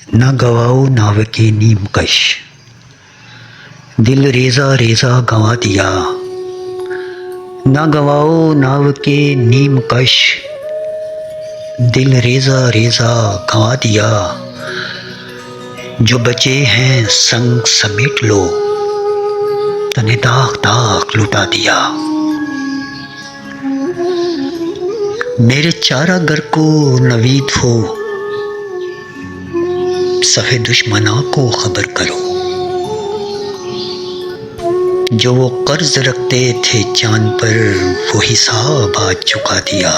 न गवाओ नाव के नीम कश, दिल रेजा रेजा गंवा दिया। न गवाओ नाव के नीम कश, दिल रेजा रेजा गंवा दिया। जो बचे हैं संग समेट लो, तने दाग दाग लुटा दिया। मेरे चारागर को नवीद हो, सफ़े दुश्मना को खबर करो। जो वो कर्ज रखते थे जान पर, वो हिसाब आज चुका दिया।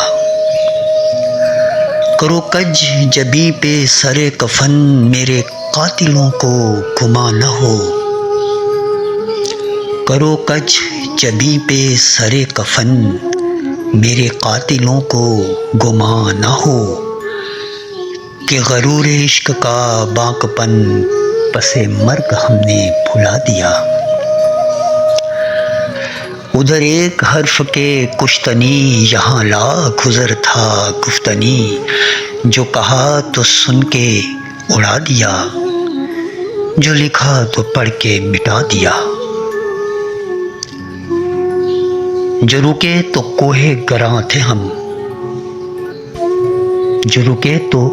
करो कज जबी पे सरे कफन, मेरे कातिलों को गुमा न हो। करो कज जबी पे सरे कफन, मेरे कातिलों को गुमा न हो। कि गरूर इश्क का बांकपन, पसे मर्ग हमने भुला दिया। उधर एक हर्फ के कुश्तनी, यहाँ लाख गुज़र था गुफ्तनी। जो कहा तो सुन के उड़ा दिया, जो लिखा तो पढ़ के मिटा दिया। जो रुके तो कोहे गरां थे हम, जो रुके तो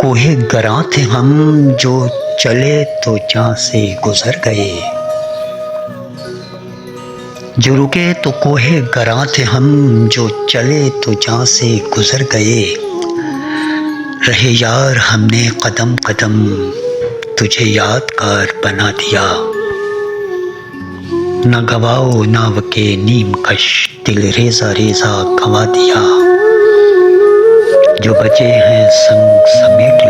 कोहे गरां थे हम। जो चले तो जहाँ से गुजर गए, जो रुके तो कोहे गरां थे हम। जो चले तो जहाँ से गुजर गए। रहे यार हमने कदम कदम, तुझे यादगार बना दिया। न गवाओ नाव के नीम कश, दिल रेजा रेजा गंवा दिया। जो बचे हैं संग समेट